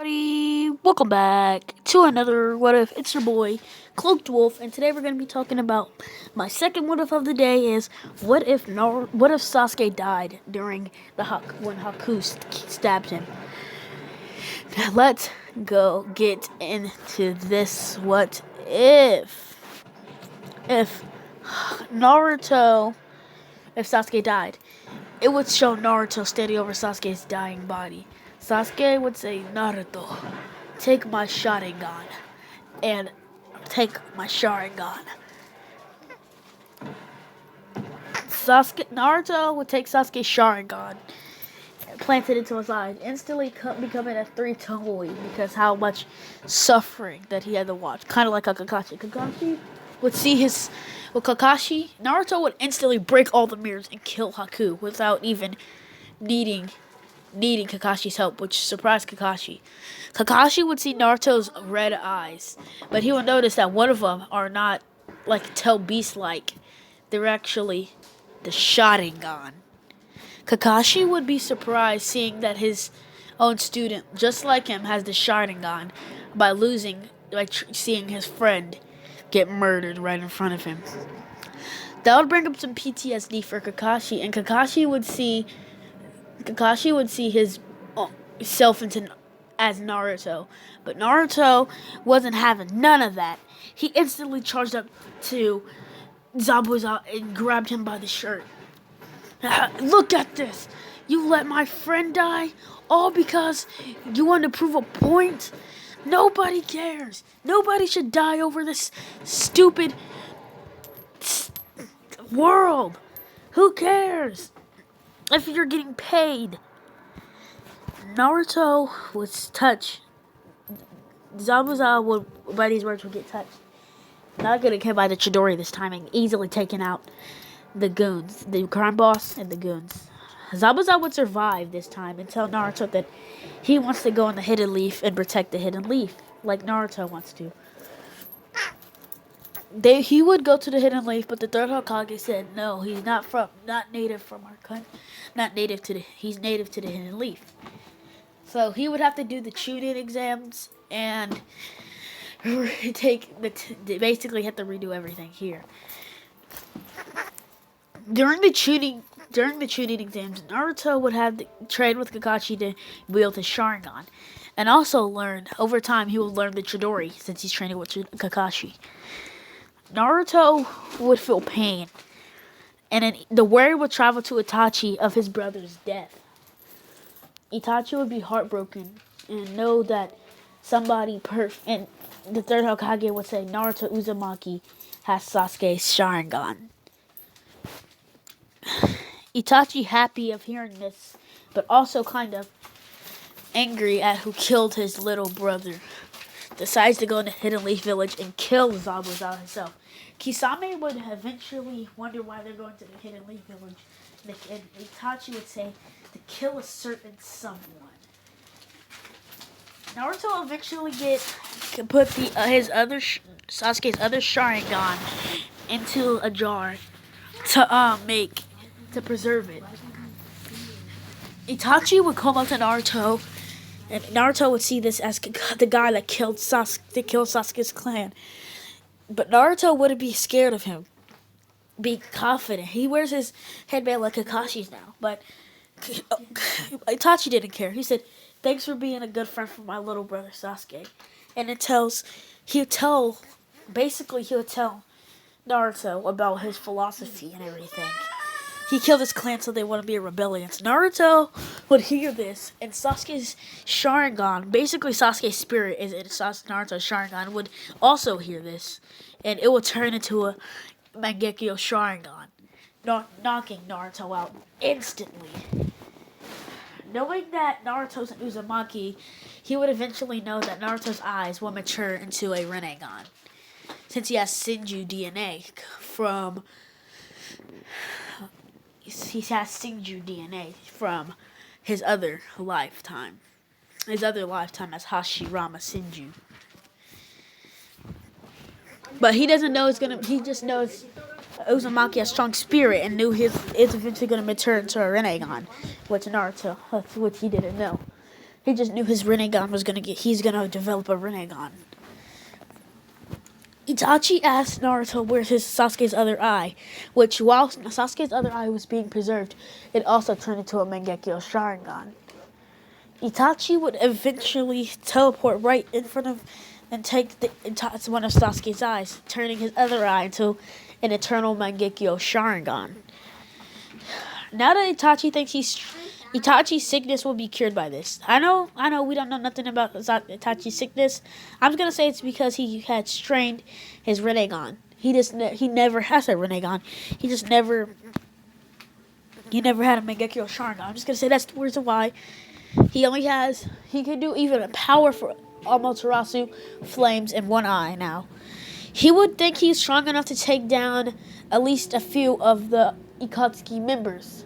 Everybody, welcome back to another What If. It's your boy, Cloaked Wolf, and today we're going to be talking about my second What If of the day is what if Sasuke died during when Haku stabbed him. Let's go get into this What If. If Naruto, if Sasuke died, it would show Naruto standing over Sasuke's dying body. Sasuke would say, Naruto, take my Sharingan. And take my Sharingan. Naruto would take Sasuke's Sharingan and plant it into his eye, instantly becoming a three-tone boy because how much suffering that he had to watch. Kind of like a Kakashi. Kakashi would see Naruto would instantly break all the mirrors and kill Haku without even needing Kakashi's help, which surprised Kakashi. Kakashi would see Naruto's red eyes, but he would notice that one of them are not like Tell Beast like. They're actually the Sharingan. Kakashi would be surprised seeing that his own student, just like him, has the Sharingan by seeing his friend get murdered right in front of him. That would bring up some PTSD for Kakashi, and Kakashi would see his self as Naruto, but Naruto wasn't having none of that. He instantly charged up to Zabuza and grabbed him by the shirt. Look at this! You let my friend die, all because you want to prove a point? Nobody cares. Nobody should die over this stupid world. Who cares? If you're getting paid. Naruto would touch. Zabuza would, by these words, would get touched. Not getting hit by the Chidori this time and easily taking out the goons, the crime boss and the goons. Zabuza would survive this time and tell Naruto that he wants to go in the Hidden Leaf and protect the Hidden Leaf, like Naruto wants to. He would go to the Hidden Leaf, but the third Hokage said no. He's not native from our country, he's native to the Hidden Leaf. So he would have to do the Chunin exams and basically have to redo everything here. During the Chunin exams, Naruto would have to train with Kakashi to wield his Sharingan, and also learn over time. He will learn the Chidori since he's training with Kakashi. Naruto would feel pain, and then the worry would travel to Itachi of his brother's death. Itachi would be heartbroken and know that and the third Hokage would say Naruto Uzumaki has Sasuke's Sharingan. Itachi, happy of hearing this, but also kind of angry at who killed his little brother, decides to go into Hidden Leaf Village and kill Zabuza himself. Kisame would eventually wonder why they're going to the Hidden Leaf Village, and Itachi would say to kill a certain someone. Naruto eventually put Sasuke's other Sharingan into a jar to preserve it. Itachi would come up to Naruto, and Naruto would see this as the guy that killed Sasuke's clan. But Naruto wouldn't be scared of him. Be confident. He wears his headband like Kakashi's now. But Itachi didn't care. He said, thanks for being a good friend for my little brother Sasuke. And he would tell Naruto about his philosophy and everything. He killed his clan so they wouldn't be a rebellion. So Naruto would hear this, and Sasuke's Sharingan, basically Sasuke's spirit is in Naruto's Sharingan, would also hear this, and it would turn into a Mangekyo Sharingan, knocking Naruto out instantly. Knowing that Naruto's an Uzumaki, he would eventually know that Naruto's eyes will mature into a Rinnegan, since he has Shinju DNA from his other lifetime. His other lifetime as Hashirama Shinju. But he doesn't know he just knows Uzumaki has strong spirit and knew it's eventually going to mature into a Rinnegan, which he didn't know. He just knew his Rinnegan was he's gonna develop a Rinnegan. Itachi asked Naruto where's Sasuke's other eye, which while Sasuke's other eye was being preserved, it also turned into a Mangekyo Sharingan. Itachi would eventually teleport right in front of and take one of Sasuke's eyes, turning his other eye into an eternal Mangekyo Sharingan. Now that Itachi thinks Itachi's sickness will be cured by this. I know, we don't know nothing about Itachi's sickness. I'm just gonna say it's because he had strained his Rinnegan. He never has a Rinnegan. He never had a Mangekyo Sharingan. I'm just gonna say that's the reason why he can do even a powerful Amaterasu flames in one eye now. He would think he's strong enough to take down at least a few of the Akatsuki members.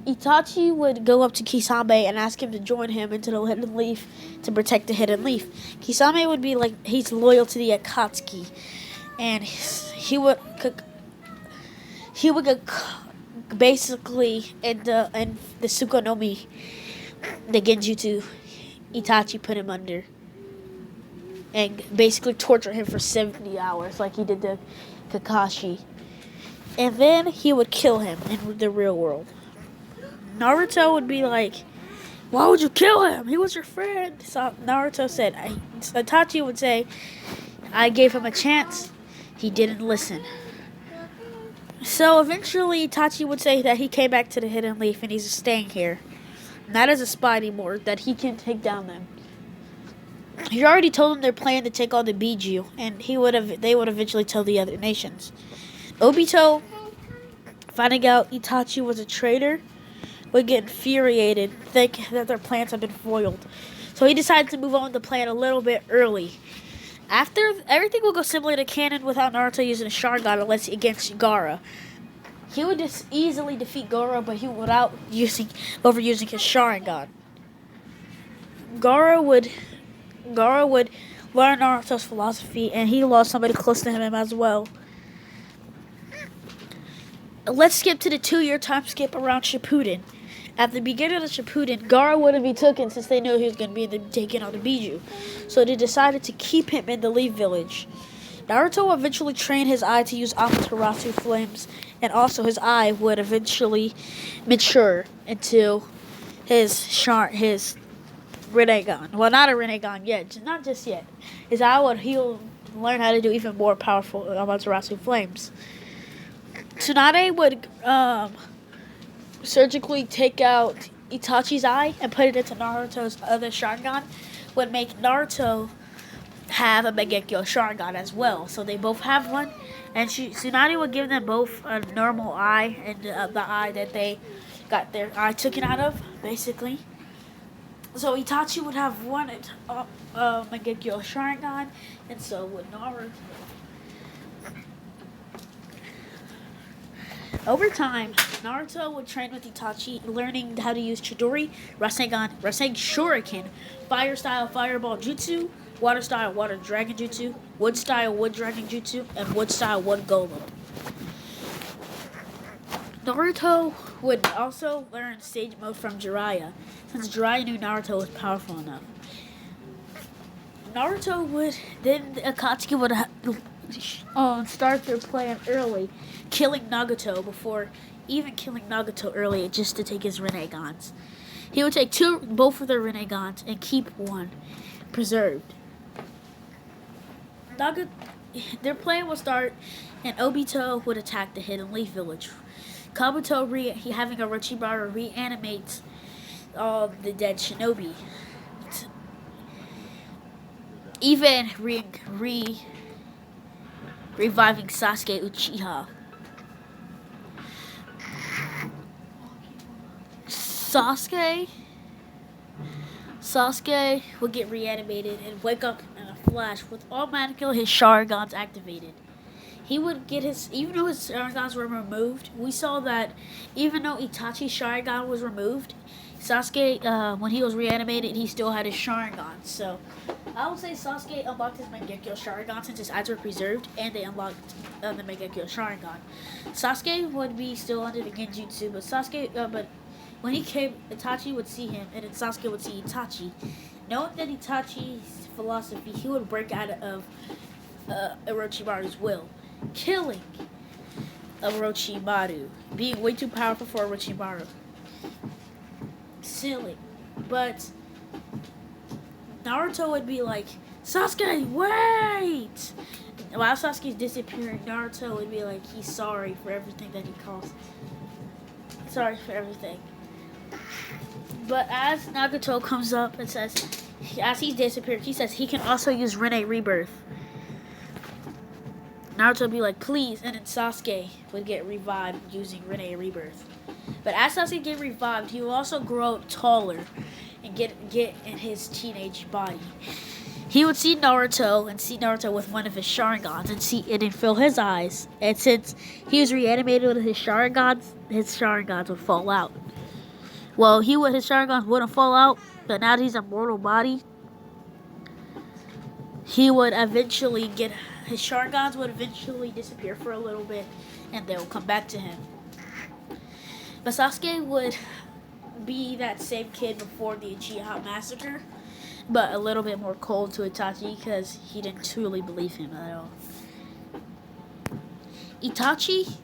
Itachi would go up to Kisame and ask him to join him into the Hidden Leaf to protect the Hidden Leaf. Kisame would be like, he's loyal to the Akatsuki, and he would basically in the Tsukunomi, the Genjutsu, Itachi put him under and basically torture him for 70 hours like he did to Kakashi. And then he would kill him in the real world. Naruto would be like, why would you kill him? He was your friend. So Naruto said, Itachi would say, I gave him a chance. He didn't listen. So eventually Itachi would say that he came back to the Hidden Leaf and he's staying here. Not as a spy anymore, that he can take down them. He already told them their plan to take on the Biju, and they would eventually tell the other nations. Obito, finding out Itachi was a traitor, would get infuriated, think that their plans had been foiled. So he decided to move on the plan a little bit early. After everything will go similar to canon without Naruto using a Sharingan unless against Gaara. He would just easily defeat Gaara, but without overusing his Sharingan. Gaara would learn Naruto's philosophy, and he lost somebody close to him as well. Let's skip to the 2-year time skip around Shippuden. At the beginning of the Shippuden, Gaara wouldn't be taken since they knew he was going to be taken on the Biju. So they decided to keep him in the Leaf Village. Naruto eventually trained his eye to use Amaterasu flames, and also his eye would eventually mature into his Rinnegan. Well, not a Rinnegan yet, not just yet. He'll learn how to do even more powerful Amaterasu flames. Tsunade would surgically take out Itachi's eye and put it into Naruto's other Sharingan, would make Naruto have a Mangekyo Sharingan as well. So they both have one, and Tsunade would give them both a normal eye and the eye that they got their eye taken out of, basically. So Itachi would have one Mangekyo Sharingan, and so would Naruto. Over time, Naruto would train with Itachi, learning how to use Chidori, Rasengan, Shuriken, Fire Style Fireball Jutsu, Water Style Water Dragon Jutsu, Wood Style Wood Dragon Jutsu, and Wood Style Wood Golem. Naruto would also learn Sage Mode from Jiraiya, since Jiraiya knew Naruto was powerful enough. Then Akatsuki would start their plan early, killing Nagato before even killing Nagato early just to take his Rinnegans. He would take both of their Rinnegans and keep one preserved. Their plan would start, and Obito would attack the Hidden Leaf Village. Kabuto, having Orochimaru, reanimates all the dead shinobi. Even reviving Sasuke Uchiha. Sasuke would get reanimated and wake up in a flash with automatically his Sharingans activated. He would get even though his Sharingans were removed, we saw that even though Itachi's Sharingan was removed, Sasuke, when he was reanimated, he still had his Sharingan. So I would say Sasuke unlocked his Mangekyo Sharingan since his eyes were preserved, and they unlocked the Mangekyo Sharingan. Sasuke would be still under the Genjutsu, but When he came, Itachi would see him, and then Sasuke would see Itachi. Knowing that Itachi's philosophy, he would break out of Orochimaru's will, killing Orochimaru, being way too powerful for Orochimaru. Silly. But Naruto would be like, Sasuke, wait! While Sasuke's disappearing, Naruto would be like, he's sorry for everything that he caused. Sorry for everything. But as Nagato comes up and says, as he's disappeared, he says he can also use Rinne Rebirth. Naruto would be like, please, and then Sasuke would get revived using Rinne Rebirth. But as Sasuke get revived, he will also grow taller and get in his teenage body. He would see Naruto with one of his Sharingans and see it and fill his eyes. And since he was reanimated with his Sharingans would fall out. Well, his Sharingans wouldn't fall out, but now that he's a mortal body, he would eventually his Sharingans would eventually disappear for a little bit, and they will come back to him. But Sasuke would be that same kid before the Uchiha massacre, but a little bit more cold to Itachi because he didn't truly believe him at all. Itachi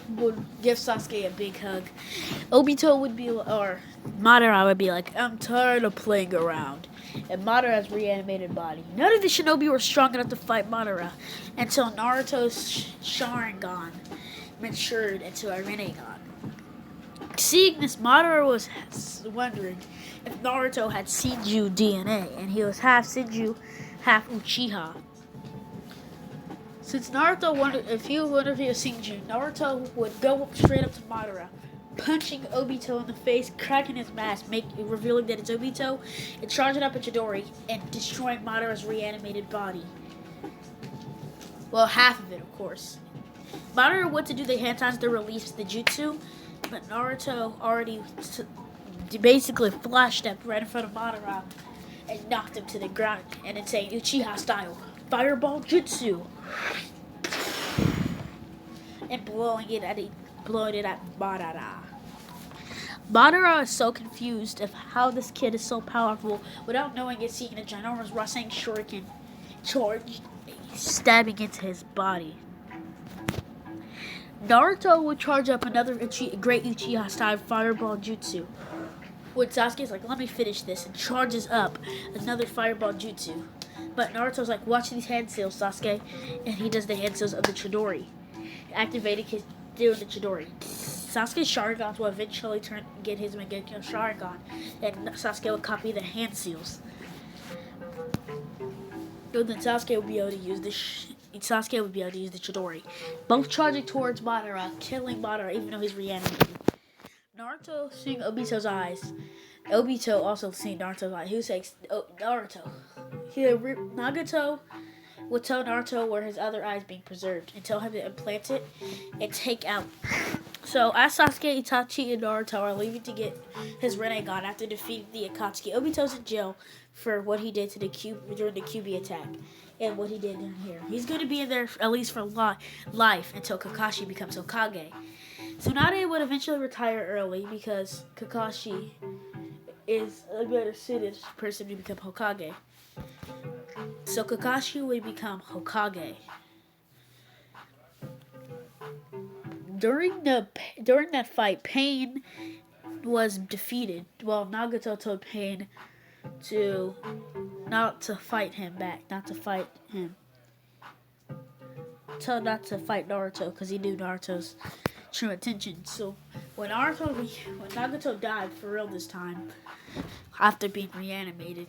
would give Sasuke a big hug. Obito would be, or Madara would be like, I'm tired of playing around. And Madara's reanimated body. None of the shinobi were strong enough to fight Madara until Naruto's Sharingan matured into a Rinnegan. Seeing this, Madara was wondering if Naruto had Shinju DNA, and he was half Shinju, half Uchiha. Since Naruto wondered if he was Shinju, Naruto would go straight up to Madara, punching Obito in the face, cracking his mask, revealing that it's Obito, and charging up a Chidori and destroying Madara's reanimated body. Well, half of it, of course. Madara went to do the Hantans to release the jutsu, but Naruto already basically flashed up right in front of Madara and knocked him to the ground, and it's saying Uchiha style, Fireball Jutsu, and blowing it at Madara. Madara is so confused of how this kid is so powerful without knowing it's seeing a ginormous Rasen Shuriken charged, stabbing into his body. Naruto would charge up another great Uchiha style Fireball Jutsu. When Sasuke's like, let me finish this, and charges up another Fireball Jutsu. But Naruto's like, watch these hand seals, Sasuke. And he does the hand seals of the Chidori, activating doing the Chidori. Sasuke's Sharingan will eventually get his Mangekyo Sharingan, and Sasuke will copy the hand seals. So then Sasuke would be able to use the Chidori, both charging towards Madara, killing Madara even though he's reanimated. Naruto seeing Obito's eyes. Obito also seeing Naruto's eyes. He would say, Naruto. Nagato would tell Naruto where his other eye is being preserved and tell him to implant it and take out. So as Sasuke, Itachi, and Naruto are leaving to get his Rinnegan after defeating the Akatsuki, Obito's in jail for what he did to during the Kyuubi attack and what he did in here. He's going to be in there at least for life until Kakashi becomes Hokage. Tsunade would eventually retire early because Kakashi is a better suited person to become Hokage. So Kakashi would become Hokage. During that fight, Pain was defeated. Well, Nagato told Pain not to fight Naruto because he knew Naruto's true intention. So when Nagato died for real this time, after being reanimating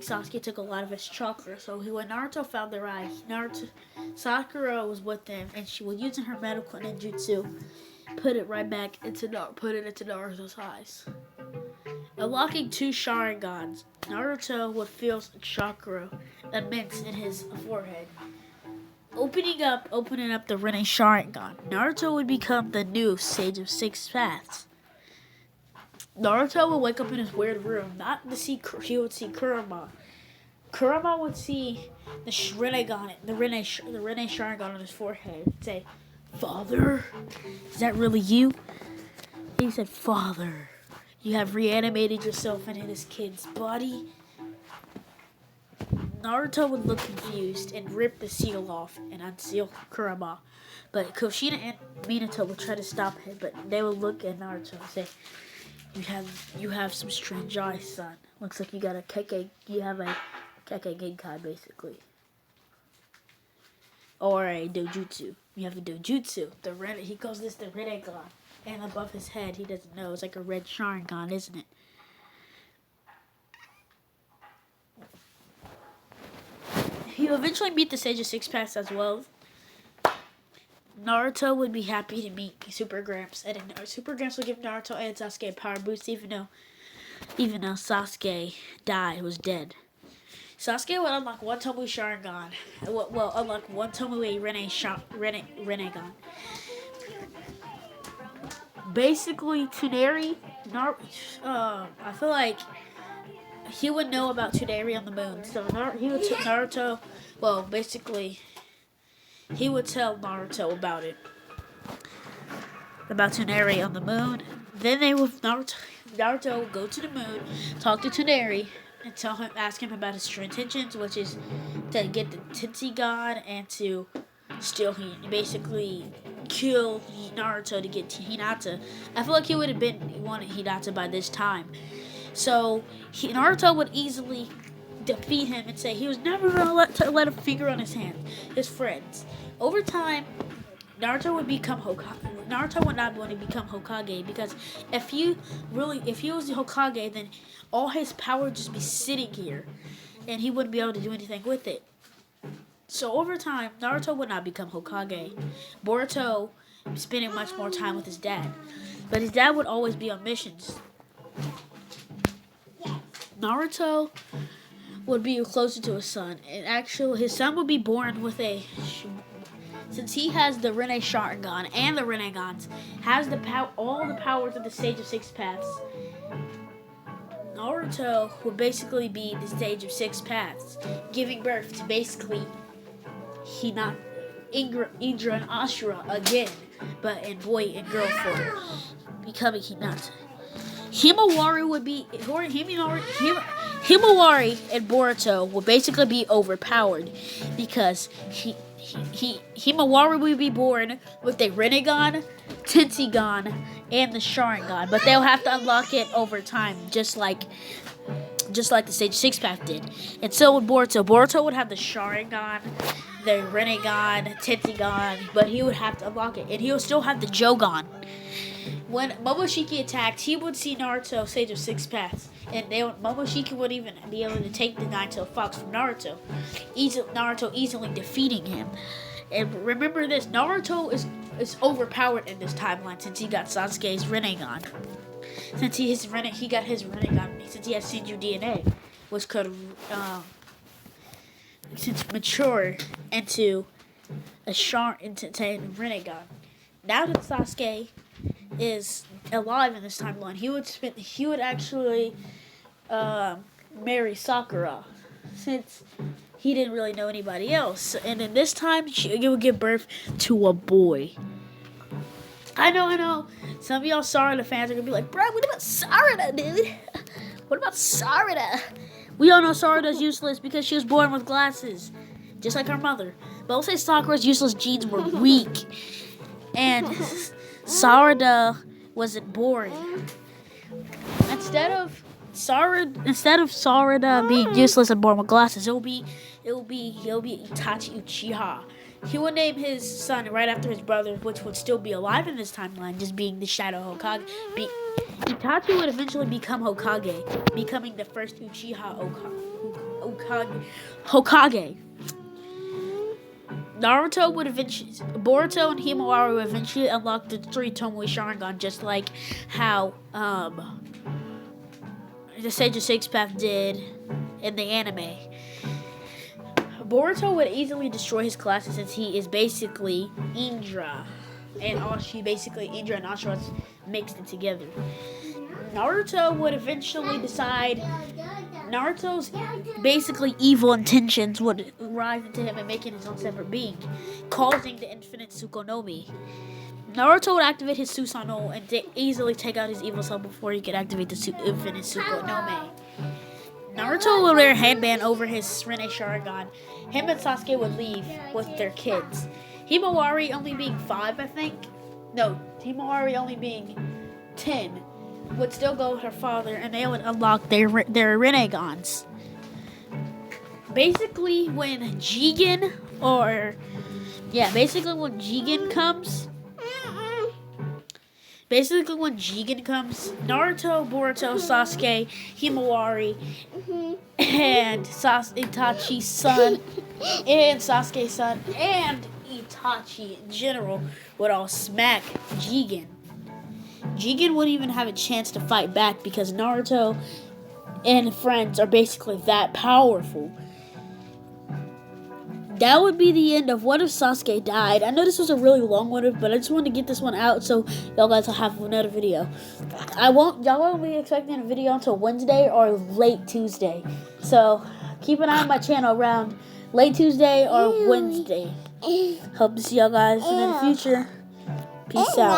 Sasuke took a lot of his chakra. So when Naruto found their eye, Sakura was with them, and she was using her medical ninjutsu, put it into Naruto's eyes. Unlocking 2 Sharingans, Naruto would feel chakra immense in his forehead. Opening up the Rinne Sharingan, Naruto would become the new Sage of Six Paths. Naruto would wake up in his weird room, he would see Kurama. Kurama would see the Rinne Sharingan on his forehead and say, Father, is that really you? He said, "Father, you have reanimated yourself into this kid's body." Naruto would look confused and rip the seal off and unseal Kurama. But Kushina and Minato would try to stop him, but they would look at Naruto and say, You have some strange eyes, son. Looks like you have a Keke Genkai, basically. Or a dojutsu. You have a dojutsu. He calls this the Rinnegan. And above his head, he doesn't know. It's like a red Sharingan, isn't it? He'll eventually meet the Sage of Six Paths as well. Naruto would be happy to meet Super Gramps, and Super Gramps would give Naruto and Sasuke a power boost, even though Sasuke was dead. Sasuke would unlock one Tomoe Sharingan. Well, unlock one Tomoe Rinnegan. Basically, Tsuneri, I feel like he would know about Tsuneri on the moon. So he would tell Naruto. Well, basically, he would tell Naruto about it. About Tsuneri on the moon. Then Naruto would go to the moon, talk to Tsuneri, and ask him about his true intentions, which is to get the Tensei God and to basically kill Naruto to get Hinata. I feel like he would have wanted Hinata by this time. So Naruto would easily defeat him and say he was never going to let him finger on his hand, his friends. Over time, Naruto would become Hokage. Naruto would not want to become Hokage because if he was the Hokage, then all his power would just be sitting here, and he wouldn't be able to do anything with it. So over time, Naruto would not become Hokage. Boruto spending much more time with his dad, but his dad would always be on missions. Naruto would be closer to his son, and actually his son would be born with since he has the Rinne Sharingan and the Rinnegan, has all the powers of the Sage of Six Paths. Naruto would basically be the Sage of Six Paths, giving birth to basically Indra and Ashura again, but in boy and girl form, becoming Hinata. Himawari and Boruto would basically be overpowered because Himawari would be born with the Rinnegan, Tenseigan, and the Sharingan, but they'll have to unlock it over time, just like the Sage Six Path did. And so would Boruto. Boruto would have the Sharingan, the Rinnegan, Tenseigan, but he would have to unlock it, and he would still have the Jogan. When Momoshiki attacked, he would see Naruto, Sage of Six Paths, and Momoshiki would even be able to take the Nine-Tailed Fox from Naruto, Naruto easily defeating him. And remember this, Naruto is overpowered in this timeline since he got Sasuke's Rinnegan. Since he got his Rinnegan, since he has Senju DNA, which could mature into a Rinnegan. Now that Sasuke is alive in this timeline, he would actually marry Sakura, since he didn't really know anybody else. And in this time, he would give birth to a boy. I know. Some of y'all Sarada fans are gonna be like, bro, what about Sarada, dude? What about Sarada? We all know Sarada's useless because she was born with glasses, just like her mother. But we'll say Sakura's useless genes were weak, and Sarada wasn't born. Instead of Sarada being useless and born with glasses, it'll be Itachi Uchiha. He would name his son right after his brother, which would still be alive in this timeline, just being the Shadow Hokage. Itachi would eventually become Hokage, becoming the first Uchiha Hokage. Boruto and Himawari would eventually unlock the 3 Tomoe Sharingan, just like how the Sage of Six Path did in the anime. Boruto would easily destroy his classes since he is basically Indra and Ashura mixed it together. Naruto would eventually decide Naruto's basically evil intentions would rise into him and making his own separate being, causing the infinite Tsukunomi. Naruto would activate his Susanoo and easily take out his evil self before he could activate the infinite Super no Me. Naruto would wear a headband over his Rinne Sharingan. Him and Sasuke would leave with their kids. Himawari only being 5, I think. No, Himawari only being 10 would still go with her father, and they would unlock their Rinnegan's. Basically, when Jigen comes. Basically, when Jigen comes, Naruto, Boruto, Sasuke, Himawari, and Itachi's son, and Sasuke's son, and Itachi in general would all smack Jigen. Jigen wouldn't even have a chance to fight back because Naruto and friends are basically that powerful. That would be the end of What If Sasuke Died. I know this was a really long one, but I just wanted to get this one out so y'all guys will have another video. Y'all won't be expecting a video until Wednesday or late Tuesday. So keep an eye on my channel around late Tuesday or Wednesday. Hope to see y'all guys in the future. Peace out.